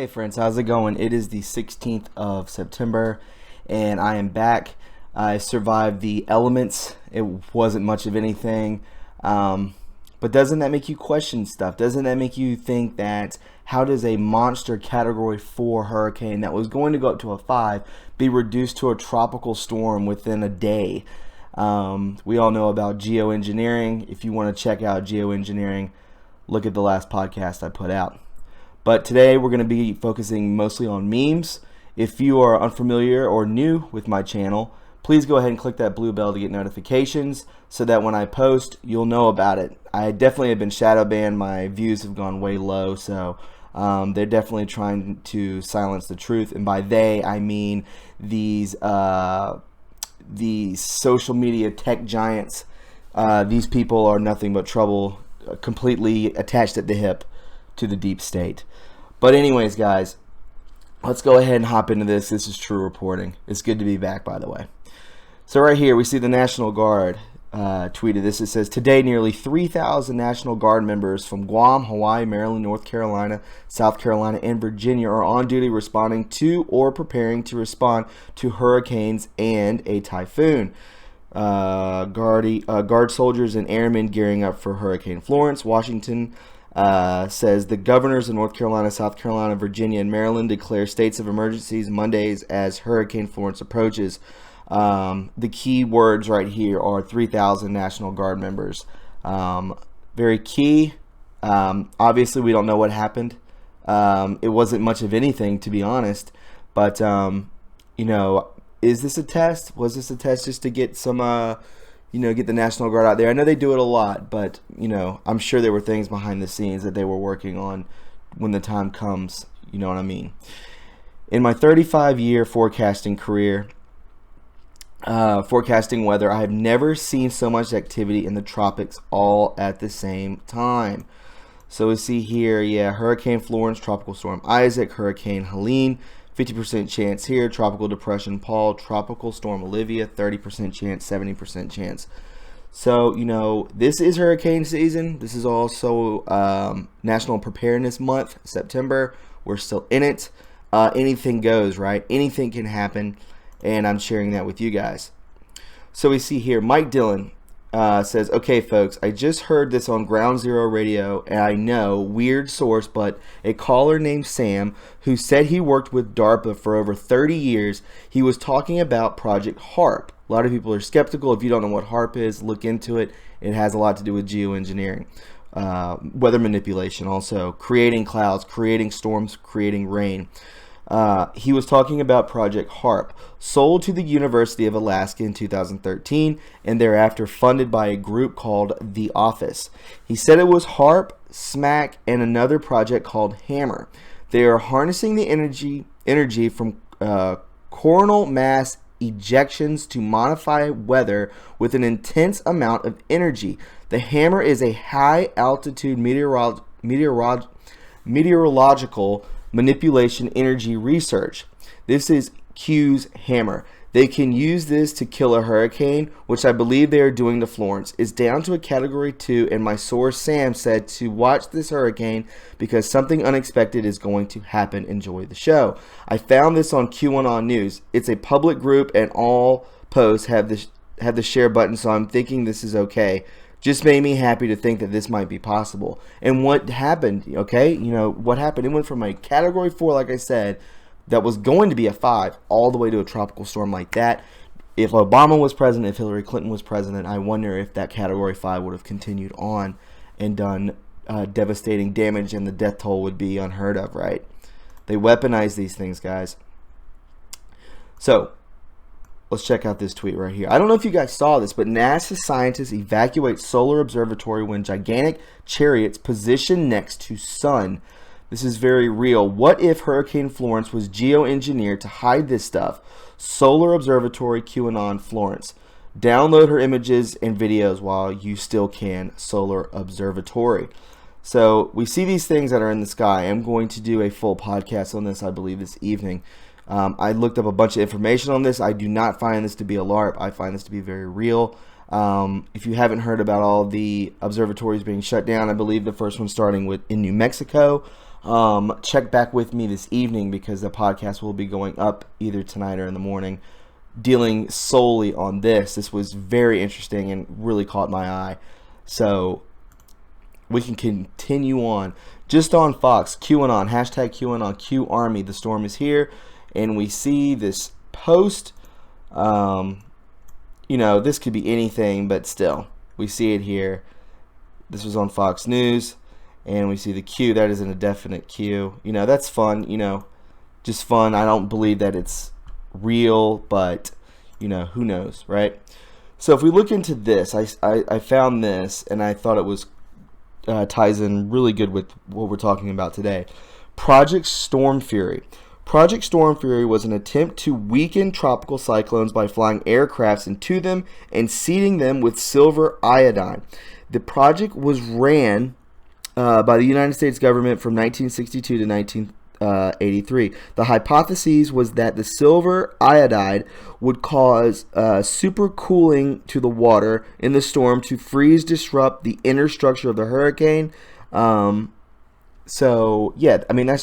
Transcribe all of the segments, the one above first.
Hey friends, how's it going? It is the 16th of September and I am back. I survived the elements. It wasn't much of anything. But doesn't that make you question stuff? Doesn't that make you think that how does a monster category 4 hurricane that was going to go up to a 5 be reduced to a tropical storm within a day? We all know about geoengineering. If you want to check out geoengineering, look at the last podcast I put out. But today we're going to be focusing mostly on memes. If you are unfamiliar or new with my channel, please go ahead and click that blue bell to get notifications so that when I post, you'll know about it. I definitely have been shadow banned. My views have gone way low, so they're definitely trying to silence the truth. And by they, I mean these social media tech giants. These people are nothing but trouble, completely attached at the hip to the deep state. But anyways, guys, let's go ahead and hop into this. This is true reporting. It's good to be back, by the way. So right here we see the National Guard tweeted this. It says, today nearly 3,000 National Guard members from Guam, Hawaii, Maryland, North Carolina, South Carolina, and Virginia are on duty responding to or preparing to respond to hurricanes and a typhoon. Guard soldiers and airmen gearing up for Hurricane Florence. Washington says the governors of North Carolina, South Carolina, Virginia, and Maryland declare states of emergencies Mondays as Hurricane Florence approaches. The key words right here are 3,000 National Guard members. Very key. Obviously, we don't know what happened. It wasn't much of anything, to be honest. But, you know, is this a test? Was this a test just to get some get the National Guard out there? I know they do it a lot, but, you know, I'm sure there were things behind the scenes that they were working on when the time comes. You know what I mean? In my 35-year forecasting career, forecasting weather, I have never seen so much activity in the tropics all at the same time. So we see here, yeah, Hurricane Florence, Tropical Storm Isaac, Hurricane Helene, 50% chance here, Tropical Depression Paul, Tropical Storm Olivia, 30% chance, 70% chance. So, you know, this is hurricane season. This is also National Preparedness Month, September. We're still in it. Anything goes, right? Anything can happen, and I'm sharing that with you guys. So we see here, Mike Dillon says, okay, folks, I just heard this on Ground Zero Radio, and I know, weird source, but a caller named Sam who said he worked with DARPA for over 30 years, he was talking about Project HARP. A lot of people are skeptical. If you don't know what HARP is, look into it. It has a lot to do with geoengineering, weather manipulation, also creating clouds, creating storms, creating rain. He was talking about Project HARP, sold to the University of Alaska in 2013 and thereafter funded by a group called The Office. He said it was HARP, SMAC, and another project called HAMMER. They are harnessing the energy from coronal mass ejections to modify weather with an intense amount of energy. The HAMMER is a high-altitude meteorological manipulation energy research. This is Q's hammer. They can use this to kill a hurricane, which I believe they are doing to Florence. It's down to a category 2, and my source Sam said to watch this hurricane because something unexpected is going to happen. Enjoy the show. I found this on QAnon News. It's a public group and all posts have the share button, so I'm thinking this is okay. Just made me happy to think that this might be possible. And what happened, okay? You know, what happened? It went from a category 4, like I said, that was going to be a 5, all the way to a tropical storm like that. If Obama was president, if Hillary Clinton was president, I wonder if that category 5 would have continued on and done devastating damage, and the death toll would be unheard of, right? They weaponize these things, guys. So, let's check out this tweet right here. I don't know if you guys saw this, but NASA scientists evacuate solar observatory when gigantic chariots position next to sun. This is very real. What if Hurricane Florence was geoengineered to hide this stuff? Solar Observatory QAnon Florence. Download her images and videos while you still can. Solar Observatory. So we see these things that are in the sky. I'm going to do a full podcast on this, I believe, this evening. I looked up a bunch of information on this. I do not find this to be a LARP. I find this to be very real. If you haven't heard about all the observatories being shut down, I believe the first one starting in New Mexico. Check back with me this evening because the podcast will be going up either tonight or in the morning, dealing solely on this. This was very interesting and really caught my eye. So we can continue on. Just on Fox, QAnon, hashtag QAnon, Q Army, the storm is here. And we see this post. This could be anything, but still, we see it here. This was on Fox News. And we see the Q. That is an indefinite Q. That's fun. Just fun. I don't believe that it's real, but, who knows, right? So if we look into this, I found this, and I thought it was ties in really good with what we're talking about today. Project Storm Fury. Project Storm Fury was an attempt to weaken tropical cyclones by flying aircrafts into them and seeding them with silver iodine. The project was ran by the United States government from 1962 to 1983. The hypothesis was that the silver iodide would cause supercooling to the water in the storm to disrupt the inner structure of the hurricane. That's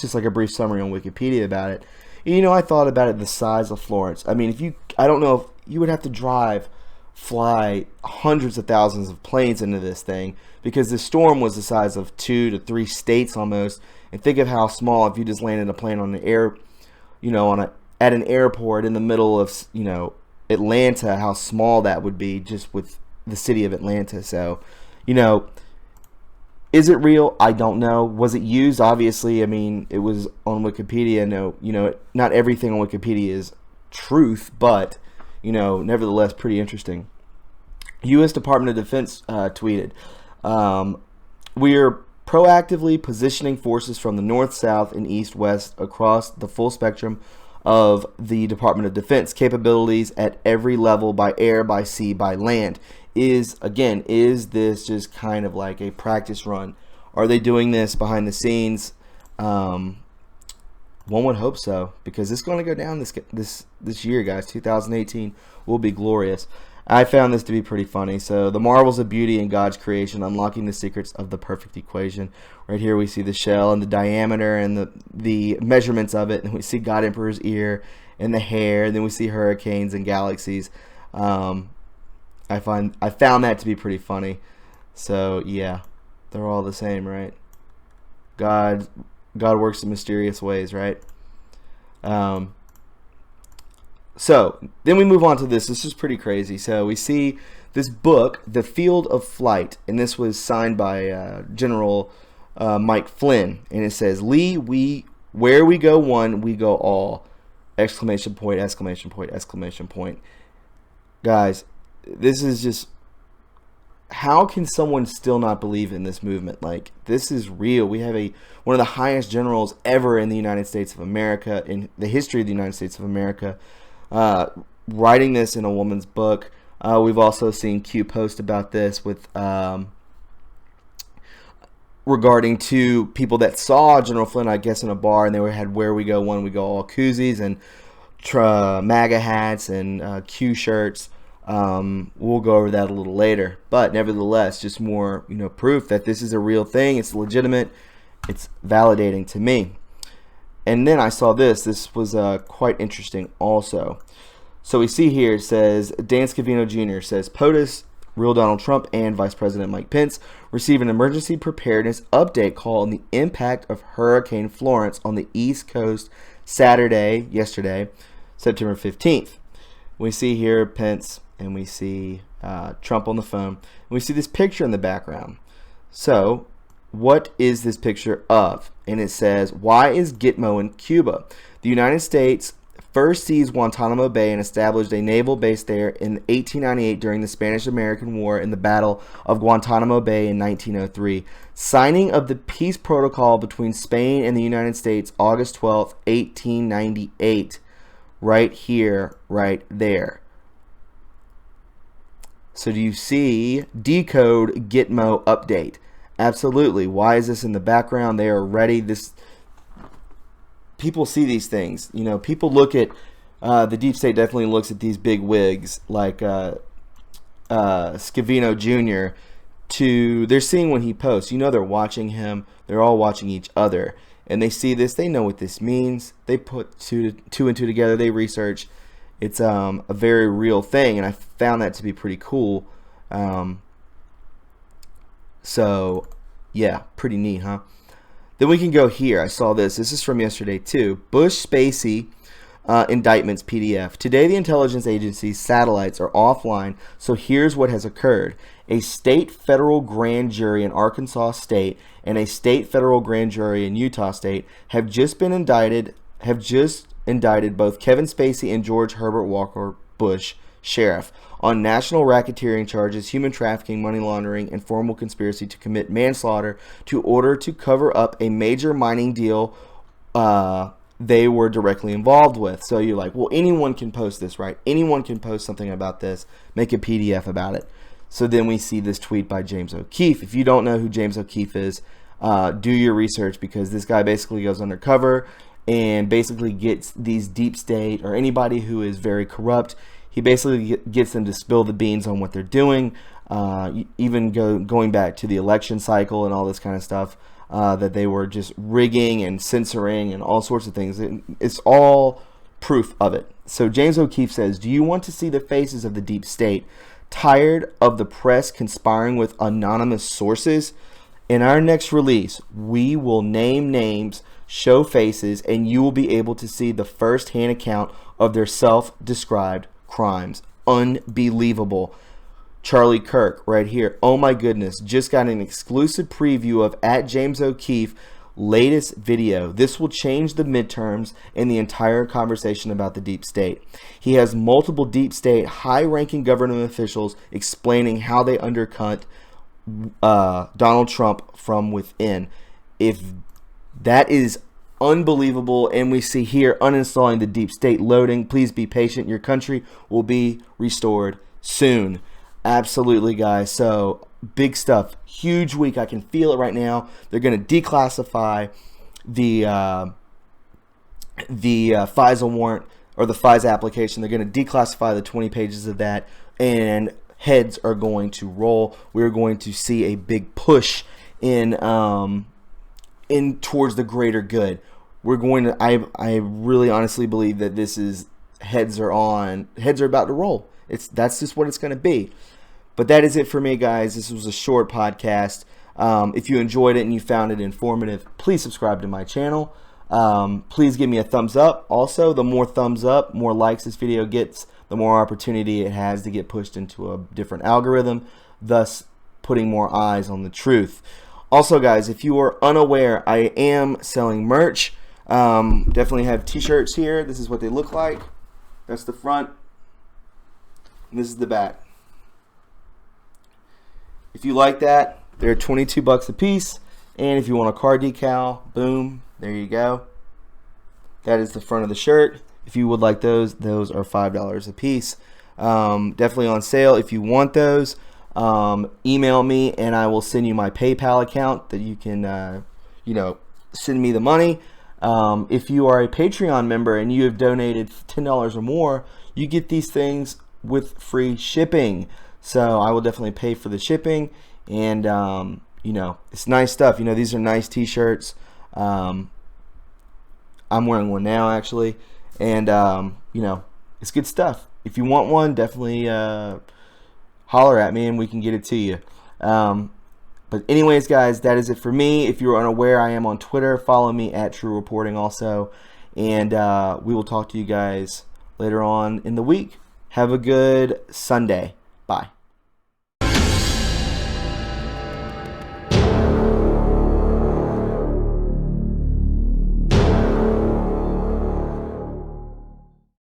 just like a brief summary on Wikipedia about it. I thought about it the size of Florence. I don't know if you would have to fly hundreds of thousands of planes into this thing, because the storm was the size of 2 to 3 states almost. And think of how small if you just landed a plane on at an airport in the middle of Atlanta, how small that would be just with the city of Atlanta. So, is it real? I don't know. Was it used? Obviously, it was on Wikipedia. No, not everything on Wikipedia is truth, but nevertheless, pretty interesting. U.S. Department of Defense tweeted, "We are proactively positioning forces from the north, south, and east, west across the full spectrum of the Department of Defense capabilities at every level, by air, by sea, by land." Is this just kind of like a practice run? Are they doing this behind the scenes? One would hope so, because it's going to go down this year, guys. 2018 will be glorious. I found this to be pretty funny. So, the marvels of beauty in God's creation, unlocking the secrets of the perfect equation. Right here we see the shell and the diameter and the measurements of it. And we see God Emperor's ear and the hair. And then we see hurricanes and galaxies. I found that to be pretty funny. So, yeah, they're all the same, right? God works in mysterious ways, right? So then we move on to this. This is pretty crazy. So we see this book, The Field of Flight, and this was signed by General Mike Flynn, and it says, where we go one, we go all! Exclamation point, exclamation point, exclamation point. Guys, this is just, how can someone still not believe in this movement? Like, this is real. We have one of the highest generals ever in the United States of America, in the history of the United States of America, writing this in a woman's book. We've also seen Q post about this with regarding to people that saw General Flynn, I guess, in a bar, and they had "Where we go one, we go all" koozies and MAGA hats and Q shirts. We'll go over that a little later, but nevertheless, just more proof that this is a real thing. It's legitimate. It's validating to me. And then I saw this. This was quite interesting also. So we see here, it says, Dan Scavino Jr. says, POTUS, real Donald Trump, and Vice President Mike Pence receive an emergency preparedness update call on the impact of Hurricane Florence on the East Coast yesterday, September 15th. We see here Pence, and we see Trump on the phone. And we see this picture in the background. So, what is this picture of? And it says, why is Gitmo in Cuba? The United States first seized Guantanamo Bay and established a naval base there in 1898 during the Spanish-American War in the Battle of Guantanamo Bay in 1903. Signing of the peace protocol between Spain and the United States, August 12th, 1898. Right here, right there. So do you see decode Gitmo update? Absolutely. Why is this in the background? They are ready. People see these things. People look at the deep state definitely looks at these big wigs like Scavino Jr. They're seeing when he posts. They're watching him. They're all watching each other. and they see this, they know what this means. They put two and two together. They research. It's a very real thing, and I found that to be pretty cool. So, yeah, pretty neat, huh? Then we can go here. I saw this. This is from yesterday, too. Bush-Spacey indictments PDF. Today, the intelligence agency's satellites are offline, so here's what has occurred. A state federal grand jury in Arkansas State and a state federal grand jury in Utah State have just indicted both Kevin Spacey and George Herbert Walker Bush, sheriff, on national racketeering charges, human trafficking, money laundering, and formal conspiracy to commit manslaughter to order to cover up a major mining deal they were directly involved with. So you're like, well, anyone can post this, right? Anyone can post something about this, make a PDF about it. So then we see this tweet by James O'Keefe. If you don't know who James O'Keefe is, do your research, because this guy basically goes undercover and basically gets these deep state or anybody who is very corrupt. He basically gets them to spill the beans on what they're doing, even going back to the election cycle and all this kind of stuff, that they were just rigging and censoring and all sorts of things. It's all proof of it. So James O'Keefe says, do you want to see the faces of the deep state? Tired of the press conspiring with anonymous sources? In our next release, we will name names, show faces, and you will be able to see the first-hand account of their self-described crimes. Unbelievable. Charlie Kirk right here. Oh my goodness, just got an exclusive preview of @JamesO'Keefe latest video. This will change the midterms and the entire conversation about the deep state. He has multiple deep state high-ranking government officials explaining how they undercut Donald Trump from within. If that is unbelievable, and we see here uninstalling the deep state loading. Please be patient. Your country will be restored soon. Absolutely, guys. So big stuff. Huge week. I can feel it right now. They're going to declassify the FISA warrant, or the FISA application. They're going to declassify the 20 pages of that, and heads are going to roll. We're going to see a big push in towards the greater good. We're going to, I really honestly believe that this is, heads are about to roll. That's just what it's going to be. But that is it for me, guys. This was a short podcast. If you enjoyed it and you found it informative, please subscribe to my channel. Please give me a thumbs up. Also, the more thumbs up, more likes this video gets, the more opportunity it has to get pushed into a different algorithm, thus putting more eyes on the truth. Also, guys, if you are unaware, I am selling merch. Definitely have t-shirts here. This is what they look like. That's the front, and this is the back. If you like that, they're 22 bucks a piece. And if you want a car decal, boom, there you go. That is the front of the shirt. If you would like those are $5 a piece. Definitely on sale. If you want those, email me and I will send you my PayPal account that you can, send me the money. If you are a Patreon member and you have donated $10 or more, you get these things with free shipping. So I will definitely pay for the shipping, and it's nice stuff. These are nice t-shirts. I'm wearing one now, actually, and it's good stuff. If you want one, definitely holler at me and we can get it to you. But anyways, guys, that is it for me. If you're unaware, I am on Twitter. Follow me @TrueReporting also, and we will talk to you guys later on in the week. Have a good Sunday. Bye.